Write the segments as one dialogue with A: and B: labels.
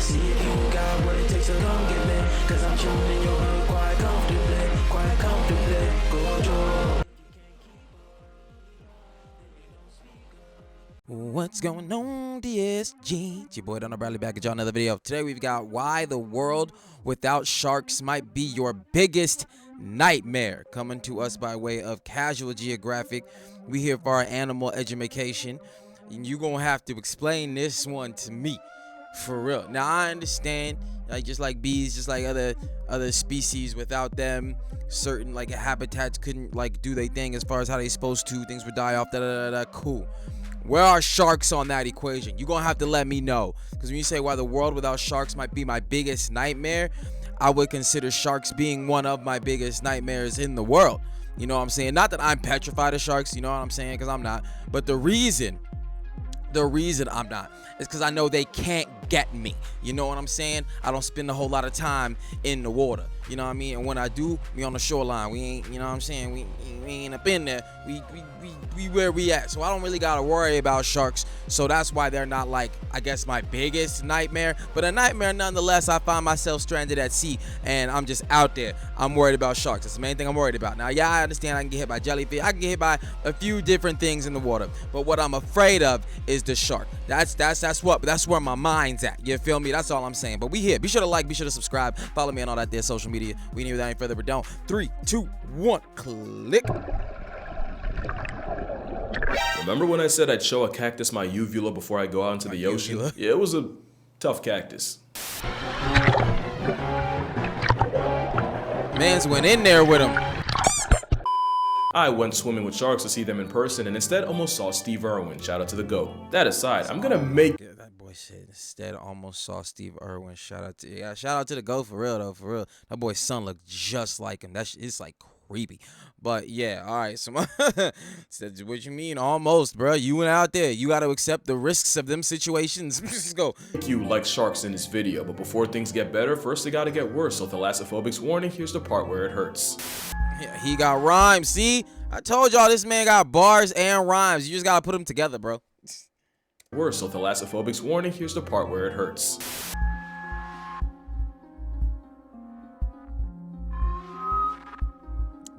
A: See if you got what it takes, so don't get me. Cause I'm chilling in your hood quite comfortably, Gojo.
B: What's going on, DSG? It's your boy Darrnell Bradley back at y'all another video. Today we've got why the world without sharks might be your biggest nightmare. Coming to us by way of Casual Geographic. We here for our animal education. And you gonna have to explain this one to me. For real. Now I understand, like just like bees, just like other species, without them, certain like habitats couldn't like do their thing as far as how they supposed to. Things would die off. Cool. Where are sharks on that equation? You're gonna have to let me know, because when you say why the world without sharks might be my biggest nightmare, I would consider sharks being one of my biggest nightmares in the world. You know what I'm saying? Not that I'm petrified of sharks, you know what I'm saying, because I'm not. But the reason I'm not is because I know they can't get me. You know what I'm saying? I don't spend a whole lot of time in the water. You know what I mean? And when I do, we on the shoreline. We ain't, you know what I'm saying? We ain't up in there. We where we at. So I don't really gotta worry about sharks. So that's why they're not, like, I guess, my biggest nightmare. But a nightmare nonetheless. I find myself stranded at sea and I'm just out there. I'm worried about sharks. That's the main thing I'm worried about. Now, yeah, I understand I can get hit by jellyfish. I can get hit by a few different things in the water. But what I'm afraid of is the shark. That's where my mind's at. You feel me? That's all I'm saying. But we here. Be sure to like, be sure to subscribe, follow me on all that there social media. We need without any further ado. 3, 2, 1, click.
C: Remember when I said I'd show a cactus my uvula before I go out into the ocean?
B: Uvula?
C: Yeah, it was a tough cactus.
B: Mans went in there with him.
C: I went swimming with sharks to see them in person and instead almost saw Steve Irwin. Shout out to the GOAT. That aside, I'm gonna make...
B: Yeah, that boy said instead almost saw Steve Irwin. Shout out to the GOAT, for real though, for real. That boy's son looked just like him. It's like creepy. But yeah, all right. So said, what you mean almost, bro? You went out there. You got to accept the risks of them situations. Let's go.
C: You like sharks in this video, but before things get better, first they gotta get worse. So thalassophobic's warning, here's the part where it hurts.
B: Yeah, he got rhymes. See, I told y'all this man got bars and rhymes. You just gotta put them together, bro.
C: Worse, so thalassophobic's warning, here's the part where it hurts.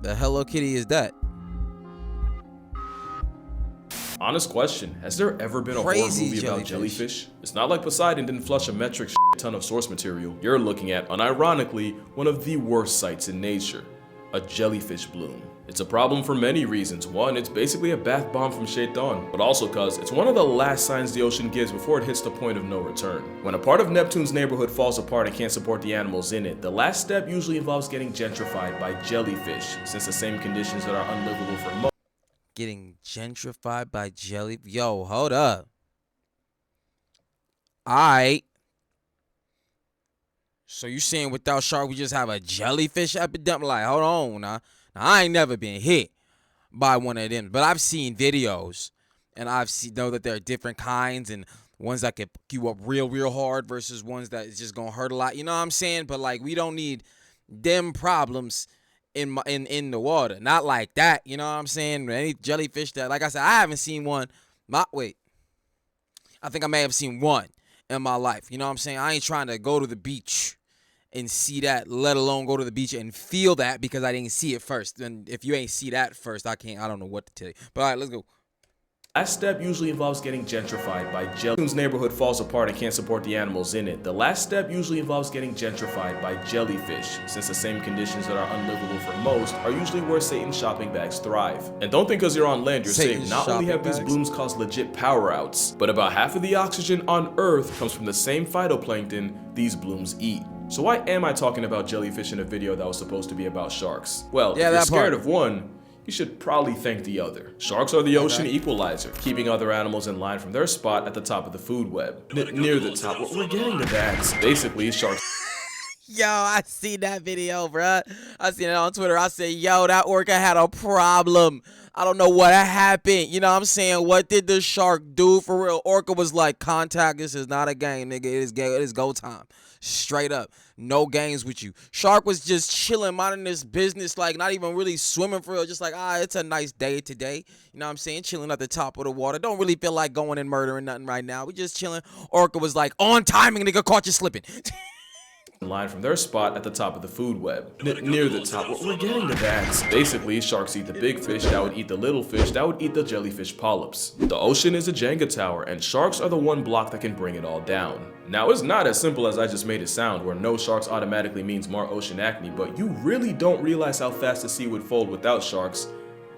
B: The Hello Kitty is that?
C: Honest question, has there ever been a horror movie about jellyfish? It's not like Poseidon didn't flush a metric ton of source material. You're looking at, unironically, one of the worst sights in nature. A jellyfish bloom. It's a problem for many reasons. One, it's basically a bath bomb from Shaitan, but also cause it's one of the last signs the ocean gives before it hits the point of no return. When a part of Neptune's neighborhood falls apart and can't support the animals in it, the last step usually involves getting gentrified by jellyfish, since the same conditions that are unlivable for most.
B: Getting gentrified by jellyfish? Yo, hold up. Alright. So you saying without shark we just have a jellyfish epidemic? Like, hold on now. Now I ain't never been hit by one of them, but I've seen videos and know that there are different kinds, and ones that can pick you up real hard versus ones that is just gonna hurt a lot. You know what I'm saying? But like, we don't need them problems in the water. Not like that. You know what I'm saying? Any jellyfish that, like I said, I haven't seen one. I think I may have seen one in my life. You know what I'm saying? I ain't trying to go to the beach and see that, let alone go to the beach and feel that, because I didn't see it first. And if you ain't see that first, I don't know what to tell you. But all right, let's go.
C: Last step usually involves getting gentrified by jellyfish. Neptune's neighborhood falls apart and can't support the animals in it. The last step usually involves getting gentrified by jellyfish, since the same conditions that are unlivable for most are usually where Satan's shopping bags thrive. And don't think because you're on land you're safe. Not only have these blooms cause legit power outs, but about half of the oxygen on Earth comes from the same phytoplankton these blooms eat. So why am I talking about jellyfish in a video that was supposed to be about sharks? Well, yeah, if you're scared of one, you should probably thank the other. Sharks are the ocean equalizer, keeping other animals in line from their spot at the top of the food web. Near the top. We're getting to that. Basically, sharks
B: Yo, I seen that video, bruh. I seen it on Twitter. I said, yo, that orca had a problem. I don't know what happened. You know what I'm saying? What did the shark do for real? Orca was like, contact, this is not a game, nigga. It is go time. Straight up. No games with you. Shark was just chilling, minding his business, like not even really swimming for real. Just like, it's a nice day today. You know what I'm saying? Chilling at the top of the water. Don't really feel like going and murdering nothing right now. We just chilling. Orca was like, on timing, nigga, caught you slipping.
C: Line from their spot at the top of the food web. Near the top. We're getting to that. Basically, sharks eat the big fish that would eat the little fish that would eat the jellyfish polyps. The ocean is a Jenga tower, and sharks are the one block that can bring it all down. Now, it's not as simple as I just made it sound, where no sharks automatically means more ocean acne, but you really don't realize how fast the sea would fold without sharks.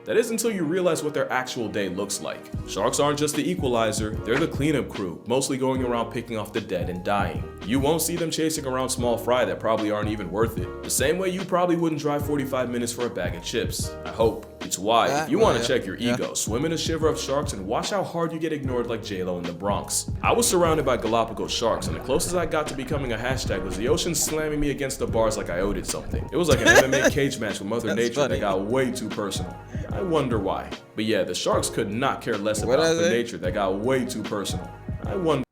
C: That is until you realize what their actual day looks like. Sharks aren't just the equalizer, they're the cleanup crew, mostly going around picking off the dead and dying. You won't see them chasing around small fry that probably aren't even worth it. The same way you probably wouldn't drive 45 minutes for a bag of chips. I hope. It's why, if you want to check your ego, swim in a shiver of sharks and watch how hard you get ignored like J-Lo in the Bronx. I was surrounded by Galapagos sharks, and the closest I got to becoming a hashtag was the ocean slamming me against the bars like I owed it something. It was like an MMA cage match with Mother Nature that got way too personal. I wonder why. But yeah, the sharks could not care less about Mother Nature that got way too personal. I wonder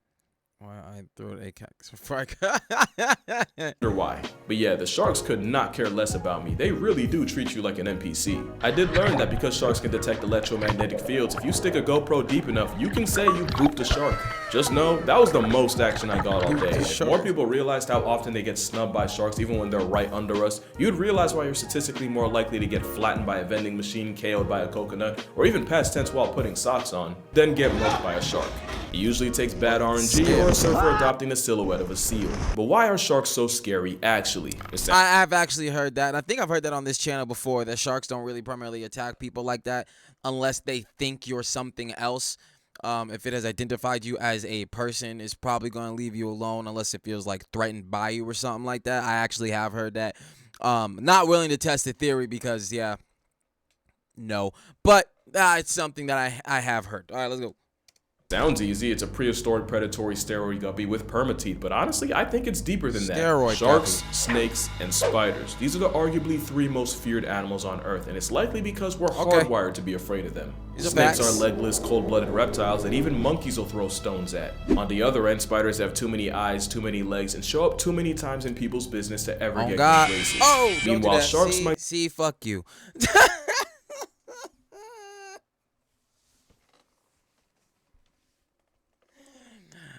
B: I threw a cactus before I
C: why. But yeah, the sharks could not care less about me. They really do treat you like an NPC. I did learn that because sharks can detect electromagnetic fields, if you stick a GoPro deep enough, you can say you booped a shark. Just know, that was the most action I got all day. If more people realized how often they get snubbed by sharks even when they're right under us, you'd realize why you're statistically more likely to get flattened by a vending machine, KO'd by a coconut, or even past tense while putting socks on, than get mugged by a shark. It usually takes bad RNG or a surfer adopting the silhouette of a seal. But why are sharks so scary, actually?
B: I've actually heard that. I think I've heard that on this channel before, that sharks don't really primarily attack people like that unless they think you're something else. If it has identified you as a person, it's probably going to leave you alone unless it feels like threatened by you or something like that. I actually have heard that. Not willing to test the theory because, yeah, no. But it's something that I have heard. All right, let's go.
C: Sounds easy. It's a prehistoric predatory steroid guppy with permateeth, but honestly, I think it's deeper than that. Sharks, snakes, and spiders. These are the arguably 3 most feared animals on Earth, and it's likely because we're hardwired to be afraid of them. Snakes are legless, cold-blooded reptiles that even monkeys will throw stones at. On the other end, spiders have too many eyes, too many legs, and show up too many times in people's business to ever get good graces. Meanwhile, sharks might
B: fuck you.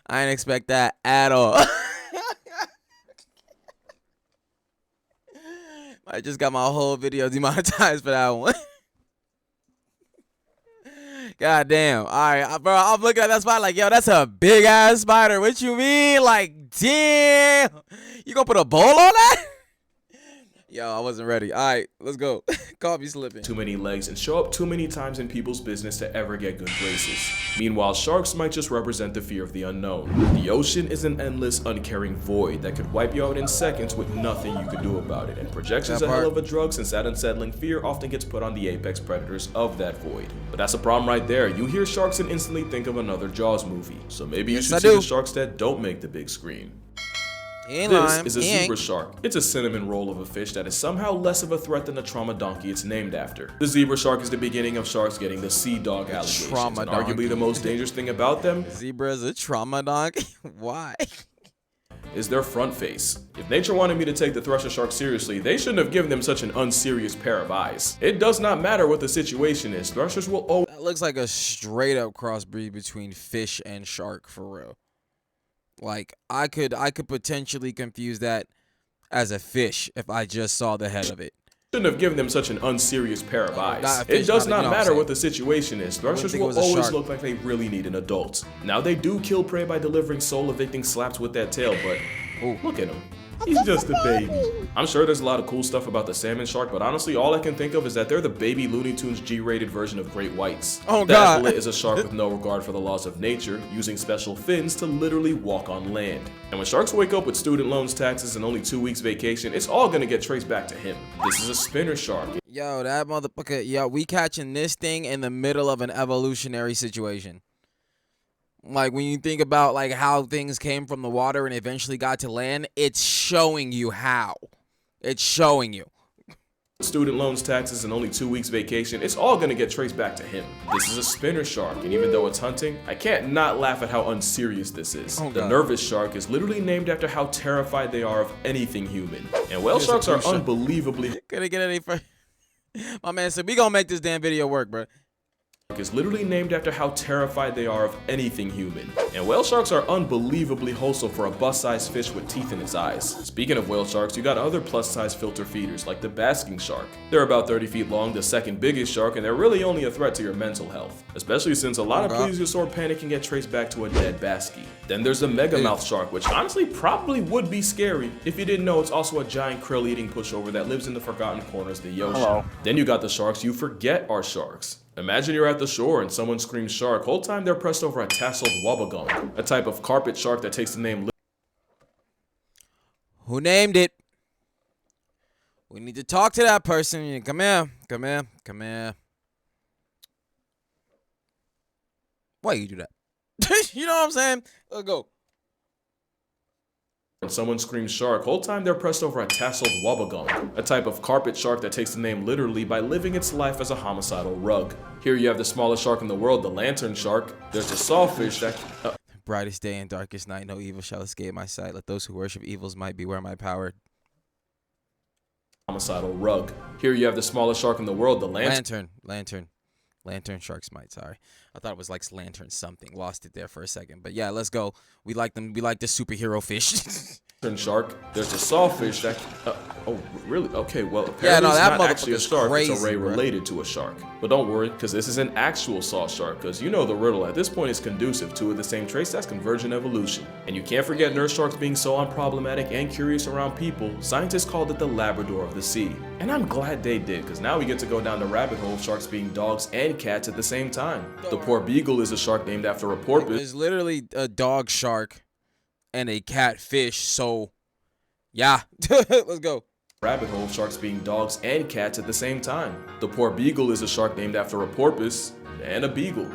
B: I didn't expect that at all. I just got my whole video demonetized for that one. God damn. All right, bro, I'm looking at that spider like, yo, that's a big ass spider. What you mean? Like, damn. You gonna put a bowl on that? Yo, I wasn't ready. All right, let's go. Caught me slipping.
C: Too many legs and show up too many times in people's business to ever get good graces. Meanwhile, sharks might just represent the fear of the unknown. The ocean is an endless, uncaring void that could wipe you out in seconds with nothing you could do about it. And projection's a hell of a drug since that unsettling fear often gets put on the apex predators of that void. But that's a problem right there. You hear sharks and instantly think of another Jaws movie. So maybe you should see the sharks that don't make the big screen. This is a zebra shark. It's a cinnamon roll of a fish that is somehow less of a threat than the trauma donkey it's named after. The zebra shark is the beginning of sharks getting the sea dog allegations, and arguably the most dangerous thing about them.
B: Zebra is a trauma donkey? Why?
C: Is their front face. If nature wanted me to take the thresher shark seriously, they shouldn't have given them such an unserious pair of eyes. It does not matter what the situation is, threshers will always—
B: That looks like a straight up crossbreed between fish and shark, for real. Like, I could potentially confuse that as a fish if I just saw the head of it.
C: Shouldn't have given them such an unserious pair of eyes. It does not matter what the situation is. Threshers will always look like they really need an adult. Now, they do kill prey by delivering soul-evicting slaps with that tail, but look at him. He's just a baby. I'm sure there's a lot of cool stuff about the salmon shark, but honestly, all I can think of is that they're the baby Looney Tunes G-rated version of great whites.
B: Oh, God.
C: That is a shark with no regard for the laws of nature, using special fins to literally walk on land. And when sharks wake up with student loans, taxes, and only 2 weeks vacation, it's all gonna get traced back to him. This is a spinner shark.
B: Yo, that motherfucker, yo, we catching this thing in the middle of an evolutionary situation. Like when you think about like how things came from the water and eventually got to land, it's showing you how. It's showing you.
C: Student loans, taxes, and only 2 weeks vacation, it's all gonna get traced back to him. This is a spinner shark, and even though it's hunting, I can't not laugh at how unserious this is. The nervous shark is literally named after how terrified they are of anything human. And whale sharks are unbelievably
B: Couldn't get any further. My man said, we gonna make this damn video work, bro.
C: Is literally named after how terrified they are of anything human. And whale sharks are unbelievably wholesome for a bus-sized fish with teeth in its eyes. Speaking of whale sharks, you got other plus-size filter feeders like the basking shark. They're about 30 feet long, the second biggest shark, and they're really only a threat to your mental health, especially since a lot of plesiosaur panic can get traced back to a dead baskie. Then there's the megamouth shark, which honestly probably would be scary if you didn't know it's also a giant krill-eating pushover that lives in the forgotten corners of the ocean. Then you got the sharks you forget are sharks. Imagine you're at the shore and someone screams shark. Whole time they're pressed over a tasseled wobbegong, a type of carpet shark that takes the name.
B: Who named it? We need to talk to that person. Come here. Come here. Come here. Why you do that? You know what I'm saying? Let's go.
C: When someone screams shark, whole time they're pressed over a tasseled wobbegong, a type of carpet shark that takes the name literally by living its life as a homicidal rug. Here you have the smallest shark in the world, the lantern shark. There's the sawfish that...
B: Brightest day and darkest night, no evil shall escape my sight. Let those who worship evils might beware my power.
C: Homicidal rug. Here you have the smallest shark in the world, the
B: Lantern shark's might, sorry. I thought it was like lantern something. Lost it there for a second. But yeah, let's go. We like them. We like the superhero fish.
C: Shark. There's a sawfish that... oh, really? Okay, well, apparently
B: yeah, no,
C: it's
B: that
C: not actually a shark.
B: Crazy,
C: it's a ray related to a shark. But don't worry, because this is an actual saw shark, because you know the riddle at this point is conducive to the same traits as convergent evolution. And you can't forget nurse sharks being so unproblematic and curious around people. Scientists called it the Labrador of the sea. And I'm glad they did, because now we get to go down the rabbit hole of sharks being dogs and cats at the same time. The poor beagle is a shark named after a porpoise.
B: It's literally a dog shark and a cat fish, so yeah. Let's go.
C: Rabbit hole of sharks being dogs and cats at the same time. The poor beagle is a shark named after a porpoise and a beagle.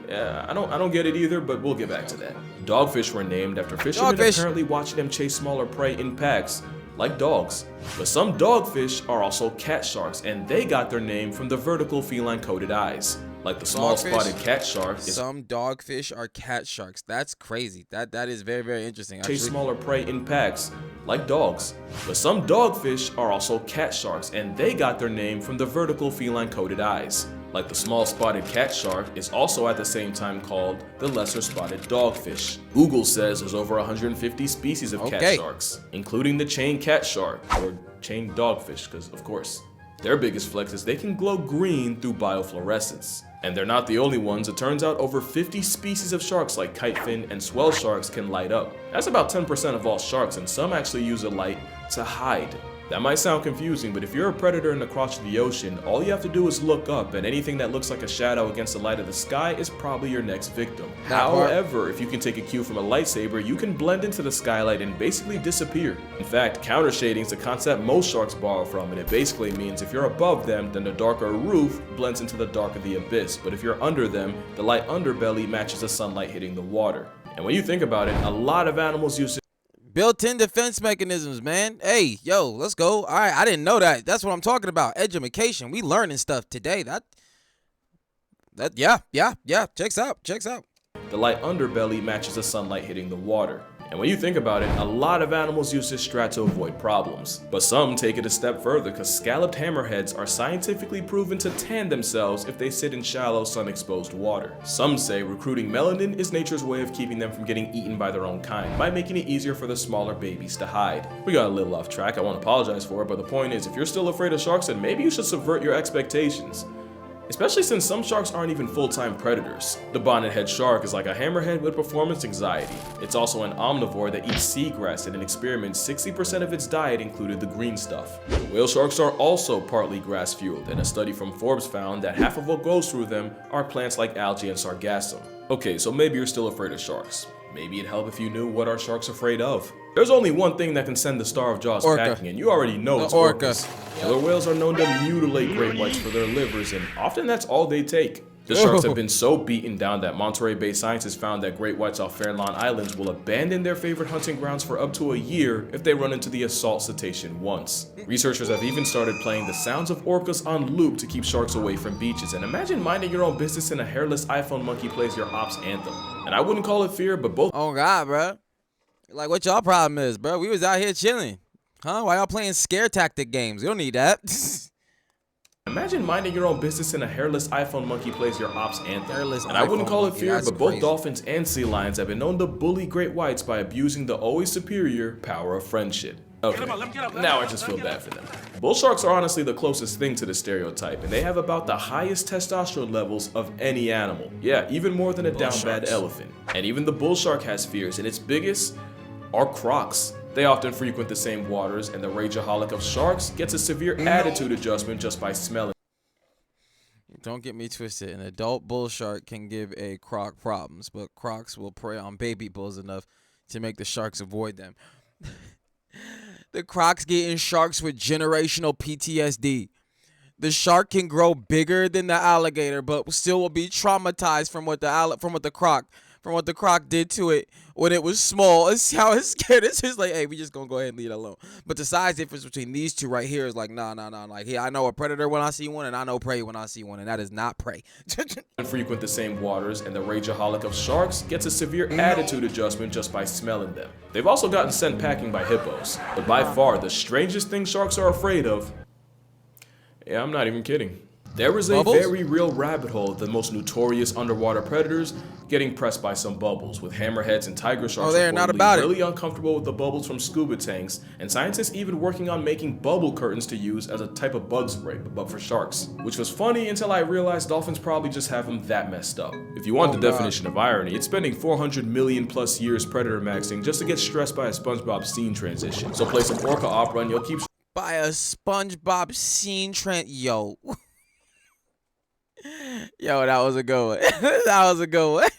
C: Yeah, I don't get it either, but we'll get back to that. Dogfish were named after fishermen apparently watching them chase smaller prey in packs, like dogs. But some dogfish are also cat sharks, and they got their name from the vertical feline coated eyes. Like the small spotted cat shark.
B: Some dogfish are cat sharks. That's crazy. That is very, very interesting.
C: Chase smaller prey in packs, like dogs. But some dogfish are also cat sharks, and they got their name from the vertical feline coated eyes. Like the small spotted cat shark is also at the same time called the lesser spotted dogfish. Google says there's over 150 species of cat sharks, including the chain cat shark, or chain dogfish, because of course. Their biggest flex is they can glow green through biofluorescence. And they're not the only ones. It turns out over 50 species of sharks like kitefin and swell sharks can light up. That's about 10% of all sharks, and some actually use a light to hide. That might sound confusing, but if you're a predator in the crotch of the ocean, all you have to do is look up, and anything that looks like a shadow against the light of the sky is probably your next victim. However, if you can take a cue from a lightsaber, you can blend into the skylight and basically disappear. In fact, counter shading is a concept most sharks borrow from, and it basically means if you're above them, then the darker roof blends into the dark of the abyss, but if you're under them, the light underbelly matches the sunlight hitting the water. And when you think about it, a lot of animals use
B: built-in defense mechanisms, man. Hey, yo, let's go. All right, I didn't know that. That's what I'm talking about. Edumacation. We learning stuff today. Yeah. Checks out.
C: The light underbelly matches the sunlight hitting the water. And when you think about it, a lot of animals use this strat to avoid problems. But some take it a step further, because scalloped hammerheads are scientifically proven to tan themselves if they sit in shallow, sun-exposed water. Some say recruiting melanin is nature's way of keeping them from getting eaten by their own kind, by making it easier for the smaller babies to hide. We got a little off track, I won't apologize for it, but the point is, if you're still afraid of sharks, then maybe you should subvert your expectations. Especially since some sharks aren't even full-time predators. The bonnethead shark is like a hammerhead with performance anxiety. It's also an omnivore that eats seagrass, and in experiments, 60% of its diet included the green stuff. Whale sharks are also partly grass-fueled, and a study from Forbes found that half of what goes through them are plants like algae and sargassum. Okay, so maybe you're still afraid of sharks. Maybe it'd help if you knew what are sharks afraid of. There's only one thing that can send the Star of Jaws packing, and you already know it's orcas. Killer whales are known to mutilate great whites for their livers, and often that's all they take. The sharks have been so beaten down that Monterey-based scientists found that great whites off Farallon Islands will abandon their favorite hunting grounds for up to a year if they run into the assault cetacean once. Researchers have even started playing the sounds of orcas on loop to keep sharks away from beaches. And imagine minding your own business and a hairless iPhone monkey plays your ops anthem. And I wouldn't call it fear, but both—
B: Oh God, bro. Like, what y'all problem is, bro? We was out here chilling. Huh? Why y'all playing scare tactic games? You don't need that.
C: Imagine minding your own business and a hairless iPhone monkey plays your ops anthem. And I wouldn't
B: iPhone
C: call it
B: monkey,
C: fear,
B: that's
C: but both
B: crazy.
C: dolphins and sea lions have been known to bully great whites by abusing the always superior power of friendship. Okay, now I just feel bad for them. Bull sharks are honestly the closest thing to the stereotype, and they have about the highest testosterone levels of any animal. Yeah, even more than a down bad elephant. And even the bull shark has fears, and its biggest are crocs. They often frequent the same waters, and the rageaholic of sharks gets a severe attitude adjustment just by smelling.
B: Don't get me twisted. An adult bull shark can give a croc problems, but crocs will prey on baby bulls enough to make the sharks avoid them. The crocs getting sharks with generational PTSD. The shark can grow bigger than the alligator, but still will be traumatized from what the croc did to it when it was small. It's how it's scared. It's just like, hey, we just gonna go ahead and leave it alone. But the size difference between these two right here is like, nah. Like, here, I know a predator when I see one, and I know prey when I see one, and that is not prey.
C: Frequent the same waters, and the rageaholic of sharks gets a severe attitude adjustment just by smelling them. They've also gotten sent packing by hippos, but by far the strangest thing sharks are afraid of— yeah, I'm not even kidding. There is a very real rabbit hole of the most notorious underwater predators getting pressed by some bubbles, with hammerheads and tiger sharks reportedly really uncomfortable with the bubbles from scuba tanks, and scientists even working on making bubble curtains to use as a type of bug spray, but for sharks. Which was funny until I realized dolphins probably just have them that messed up. If you want the definition of irony, it's spending 400 million plus years predator maxing just to get stressed by a SpongeBob scene transition. So play some Orca opera and you'll keep—
B: by a SpongeBob scene yo. Yo, that was a good one. That was a good one.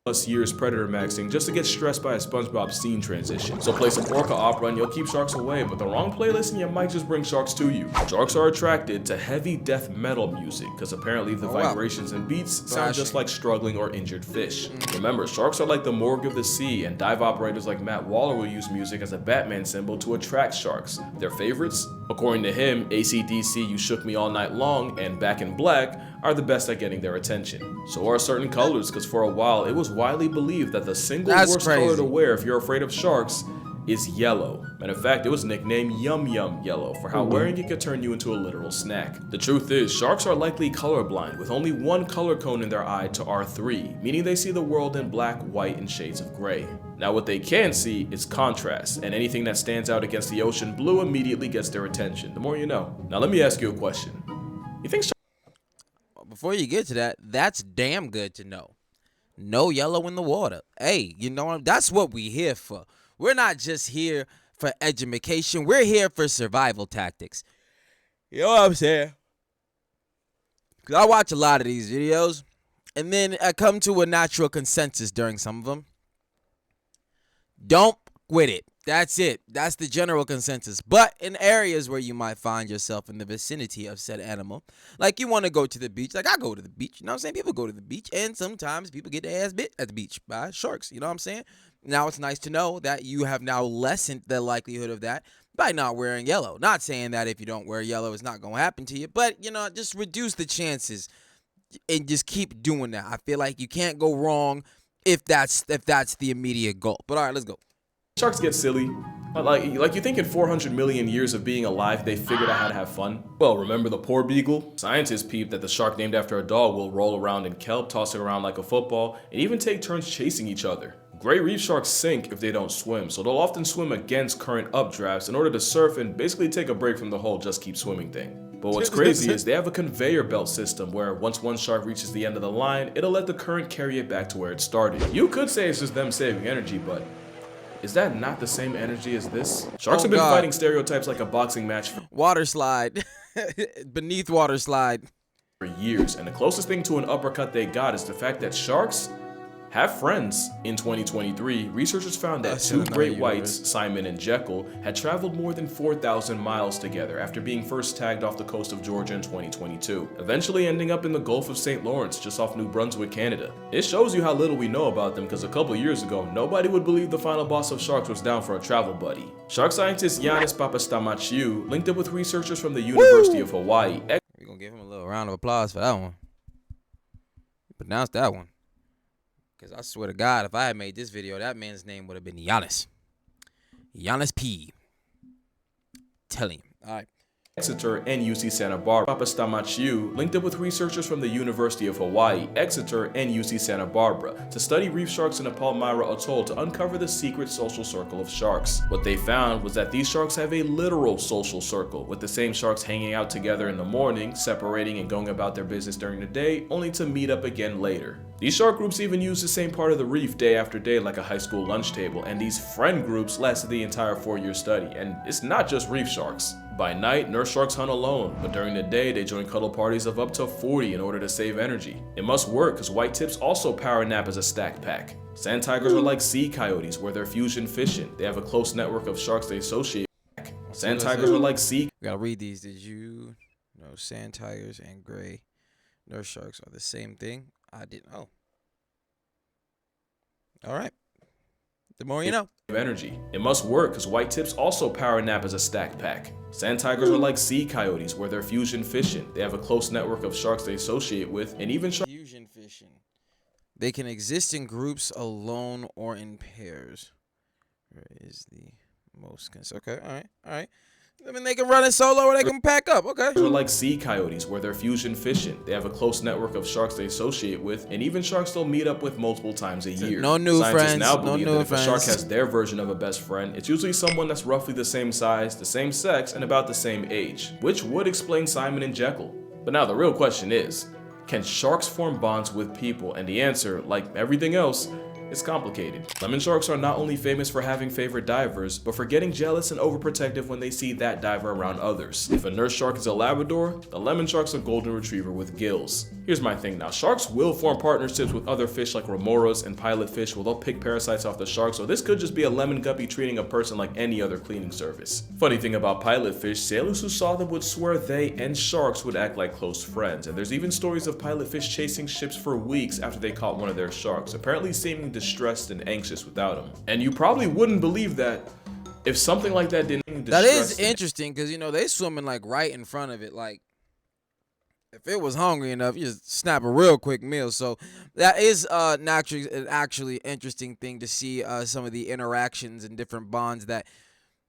C: plus years predator maxing just to get stressed by a SpongeBob scene transition. So play some Orca opera and you'll keep sharks away, but the wrong playlist and you might just bring sharks to you. Sharks are attracted to heavy death metal music because apparently the vibrations and beats sound just like struggling or injured fish. Remember, sharks are like the morgue of the sea, and dive operators like Matt Waller will use music as a Batman symbol to attract sharks. Their favorites? According to him, AC/DC, You Shook Me All Night Long, and Back in Black are the best at getting their attention. So are certain colors, because for a while it was widely believed that the single worst color to wear if you're afraid of sharks is yellow. And in fact, it was nicknamed Yum Yum Yellow for how wearing it could turn you into a literal snack. The truth is, sharks are likely colorblind with only one color cone in their eye to R3, meaning they see the world in black, white, and shades of gray. Now what they can see is contrast, and anything that stands out against the ocean blue immediately gets their attention. The more you know. Now let me ask you a question. You think
B: before you get to that, that's damn good to know. No yellow in the water. Hey, you know, that's what we here for. We're not just here for education. We're here for survival tactics. You know what I'm saying? Because I watch a lot of these videos, and then I come to a natural consensus during some of them. Don't quit it. That's it. That's the general consensus. But in areas where you might find yourself in the vicinity of said animal, like you want to go to the beach, like I go to the beach, you know what I'm saying? People go to the beach, and sometimes people get their ass bit at the beach by sharks, you know what I'm saying? Now it's nice to know that you have now lessened the likelihood of that by not wearing yellow. Not saying that if you don't wear yellow, it's not going to happen to you, but, you know, just reduce the chances and just keep doing that. I feel like you can't go wrong if that's the immediate goal. But all right, let's go.
C: Sharks get silly. Like you think in 400 million years of being alive, they figured out how to have fun? Well, remember the poor beagle? Scientists peeped that the shark named after a dog will roll around in kelp, tossing around like a football, and even take turns chasing each other. Gray reef sharks sink if they don't swim, so they'll often swim against current updrafts in order to surf and basically take a break from the whole just keep swimming thing. But what's crazy is they have a conveyor belt system where once one shark reaches the end of the line, it'll let the current carry it back to where it started. You could say it's just them saving energy, but is that not the same energy as this? Sharks have been fighting stereotypes like a boxing match for
B: water slide. Beneath water slide.
C: For years, and the closest thing to an uppercut they got is the fact that sharks have friends. In 2023, researchers found that
B: That's in
C: two
B: another
C: great
B: universe.
C: whites, Simon and Jekyll, had traveled more than 4,000 miles together after being first tagged off the coast of Georgia in 2022, eventually ending up in the Gulf of St. Lawrence just off New Brunswick, Canada. It shows you how little we know about them, because a couple years ago, nobody would believe the final boss of sharks was down for a travel buddy. Shark scientist Yannis Papastamachiou linked up with researchers from the University of Hawaii.
B: We're gonna give him a little round of applause for that one. You pronounced that one. Because I swear to God, if I had made this video, that man's name would have been Giannis. Giannis P. Telling him. All right.
C: Exeter and UC Santa Barbara. Papastamachiou linked up with researchers from the University of Hawaii, Exeter, and UC Santa Barbara to study reef sharks in the Palmyra Atoll to uncover the secret social circle of sharks. What they found was that these sharks have a literal social circle, with the same sharks hanging out together in the morning, separating and going about their business during the day, only to meet up again later. These shark groups even use the same part of the reef day after day like a high school lunch table, and these friend groups lasted the entire 4-year study. And it's not just reef sharks. By night, nurse sharks hunt alone, but during the day, they join cuddle parties of up to 40 in order to save energy. It must work, because white tips also power nap as a stack pack. Sand tigers are like sea coyotes, where they're fusion fishing. They have a close network of sharks they associate with. Sand tigers are like sea...
B: We gotta read these. Did you know sand tigers and gray nurse sharks are the same thing? I didn't know. All right. The more you know.
C: Energy. It must work, because white tips also power nap as a stack pack. Sand tigers are like sea coyotes, where they're fusion fishing. They have a close network of sharks they associate with, and even
B: Fusion fishing. They can exist in groups, alone, or in pairs. Where is the most okay, all right. I mean, they can run it solo or they can pack up. Okay.
C: Are like sea coyotes, where they're fusion fishing. They have a close network of sharks they associate with, and even sharks they'll meet up with multiple times a year.
B: No new
C: Scientists
B: friends.
C: now
B: No
C: believe
B: new
C: that if a shark
B: friends.
C: has their version of a best friend, it's usually someone that's roughly the same size, the same sex, and about the same age, which would explain Simon and Jekyll. But now the real question is, can sharks form bonds with people? And the answer, like everything else, is complicated. Lemon sharks are not only famous for having favorite divers, but for getting jealous and overprotective when they see that diver around others. If a nurse shark is a Labrador, the lemon shark's a golden retriever with gills. Here's my thing now, sharks will form partnerships with other fish like remoras and pilot fish where they'll pick parasites off the shark, so this could just be a lemon guppy treating a person like any other cleaning service. Funny thing about pilot fish, sailors who saw them would swear they and sharks would act like close friends, and there's even stories of pilot fish chasing ships for weeks after they caught one of their sharks, apparently seeming distressed and anxious without him. And you probably wouldn't believe that if something like that didn't
B: That is interesting, because you know they swimming like right in front of it. Like if it was hungry enough, you just snap a real quick meal. So that is naturally an actually interesting thing to see some of the interactions and different bonds that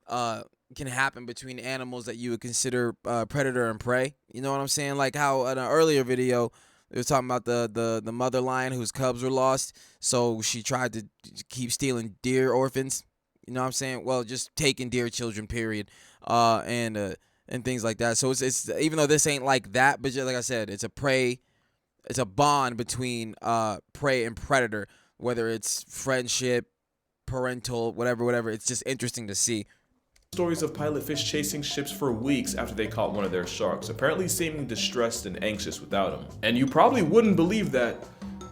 B: can happen between animals that you would consider predator and prey. You know what I'm saying? Like how in an earlier video they was talking about the mother lion whose cubs were lost, so she tried to keep stealing deer orphans. You know what I'm saying? Well, just taking deer children, period, and things like that. So it's even though this ain't like that, but just like I said, it's a bond between prey and predator, whether it's friendship, parental, whatever. It's just interesting to see.
C: Stories of pilot fish chasing ships for weeks after they caught one of their sharks, apparently seeming distressed and anxious without him. And you probably wouldn't believe that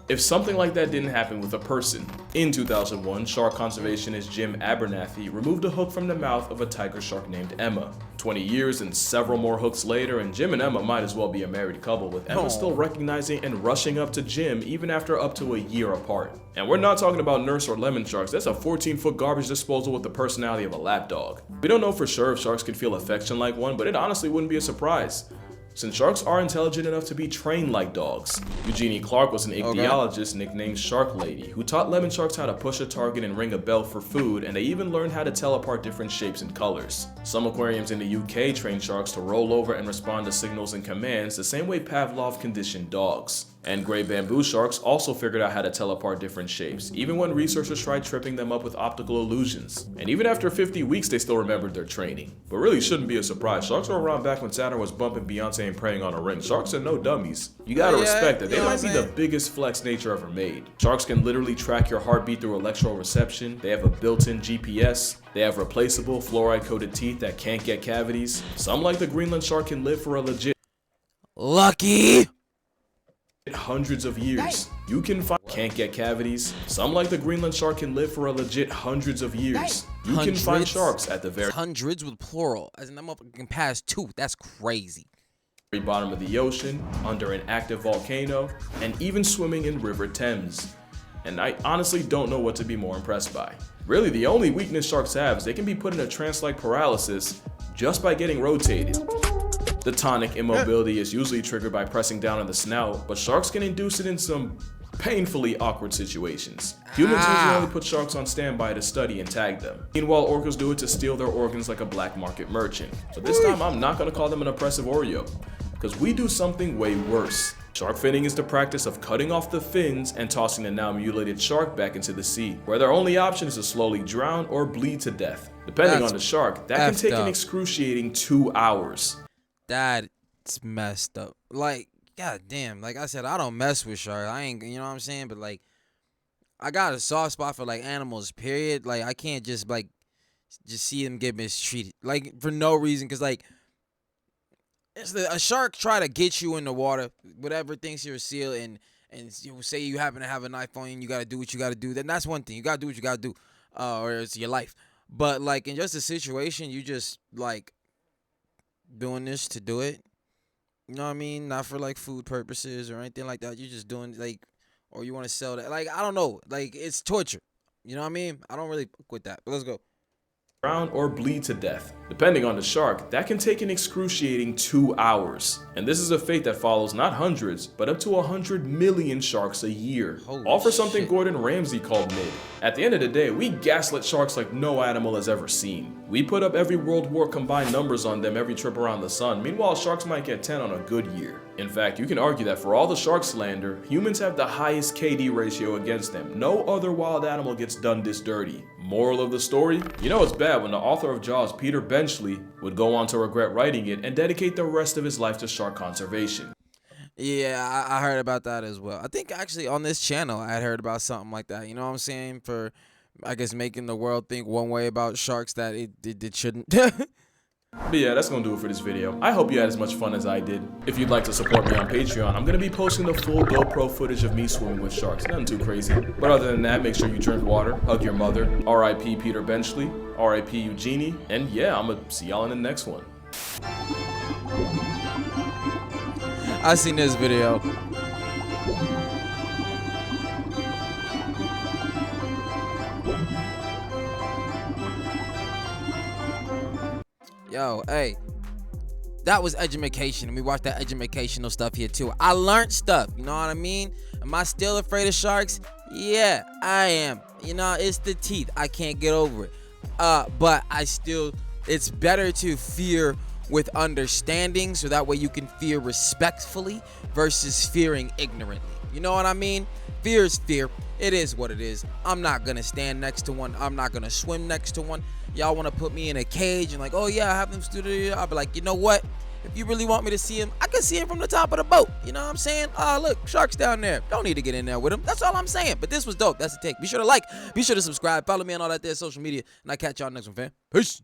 C: if something like that didn't happen with a person. In 2001, shark conservationist Jim Abernathy removed a hook from the mouth of a tiger shark named Emma. 20 years and several more hooks later, and Jim and Emma might as well be a married couple, with Emma still recognizing and rushing up to Jim even after up to a year apart. And we're not talking about nurse or lemon sharks, that's a 14-foot garbage disposal with the personality of a lapdog. We don't know for sure if sharks can feel affection like one, but it honestly wouldn't be a surprise, since sharks are intelligent enough to be trained like dogs. Eugenie Clark was an ichthyologist nicknamed Shark Lady, who taught lemon sharks how to push a target and ring a bell for food, and they even learned how to tell apart different shapes and colors. Some aquariums in the UK train sharks to roll over and respond to signals and commands the same way Pavlov conditioned dogs. And gray bamboo sharks also figured out how to tell apart different shapes, even when researchers tried tripping them up with optical illusions. And even after 50 weeks, they still remembered their training. But really shouldn't be a surprise. Sharks were around back when Saturn was bumping Beyonce and praying on a ring. Sharks are no dummies. You gotta respect that. They might be the biggest flex nature ever made. Sharks can literally track your heartbeat through electroreception. They have a built-in GPS. They have replaceable fluoride-coated teeth that can't get cavities. Some, like the Greenland shark, can live for a legit
B: Lucky.
C: hundreds of years. You can find can't get cavities. Some like the Greenland shark can live for a legit hundreds of years. You can find sharks at the very
B: hundreds with plural, as in I'm up past 2. That's crazy.
C: Bottom of the ocean, under an active volcano, and even swimming in River Thames. And I honestly don't know what to be more impressed by. Really, the only weakness sharks have is they can be put in a trance-like paralysis just by getting rotated. The tonic immobility is usually triggered by pressing down on the snout, but sharks can induce it in some painfully awkward situations. Humans usually only put sharks on standby to study and tag them. Meanwhile, orcas do it to steal their organs like a black market merchant. But this time, I'm not going to call them an oppressive Oreo, because we do something way worse. Shark finning is the practice of cutting off the fins and tossing the now mutilated shark back into the sea, where their only option is to slowly drown or bleed to death. Depending on the shark, that can take an excruciating 2 hours.
B: That's messed up. Like, god damn, like I said, I don't mess with sharks. I ain't, you know what I'm saying? But like, I got a soft spot for like animals, period. Like, I can't just see them get mistreated, like, for no reason. Cause like, a shark try to get you in the water, whatever thinks you're a seal, and you say you happen to have a knife on you and you gotta do what you gotta do, then that's one thing. You gotta do what you gotta do, or it's your life. But like, in just a situation, you just like doing this to do it. You know what I mean? Not for like food purposes or anything like that. You're just doing like, or you want to sell that. Like, I don't know. Like, it's torture. You know what I mean? I don't really fuck with that. But let's go.
C: Drown or bleed to death. Depending on the shark, that can take an excruciating 2 hours. And this is a fate that follows not hundreds, but up to 100 million sharks a year. All for something Gordon Ramsay called mid. At the end of the day, we gaslit sharks like no animal has ever seen. We put up every World War combined numbers on them every trip around the sun. Meanwhile, sharks might get 10 on a good year. In fact, you can argue that for all the shark slander, humans have the highest KD ratio against them. No other wild animal gets done this dirty. Moral of the story? You know it's bad when the author of Jaws, Peter Benchley, would go on to regret writing it and dedicate the rest of his life to shark conservation.
B: Yeah, I heard about that as well. I think actually on this channel I had heard about something like that. You know what I'm saying? For, I guess, making the world think one way about sharks that it shouldn't.
C: But yeah, that's gonna do it for this video. I hope you had as much fun as I did. If you'd like to support me on Patreon, I'm gonna be posting the full GoPro footage of me swimming with sharks. Nothing too crazy. But other than that, make sure you drink water, hug your mother, RIP Peter Benchley, RIP Eugenie, and yeah, I'm gonna see y'all in the next one.
B: I seen this video. Yo, hey, that was edumacation, and we watched that educational stuff here too. I learned stuff, you know what I mean? Am I still afraid of sharks? Yeah, I am. You know, it's the teeth. I can't get over it. But it's better to fear with understanding, so that way you can fear respectfully versus fearing ignorantly. You know what I mean? Fear is fear. It is what it is. I'm not gonna stand next to one. I'm not gonna swim next to one. Y'all want to put me in a cage and like, oh yeah, I have them studio. I'll be like, you know what? If you really want me to see him, I can see him from the top of the boat. You know what I'm saying? Oh, look, sharks down there. Don't need to get in there with him. That's all I'm saying. But this was dope. That's the take. Be sure to like, be sure to subscribe, follow me on all that there social media, and I catch y'all next one, fam. Peace.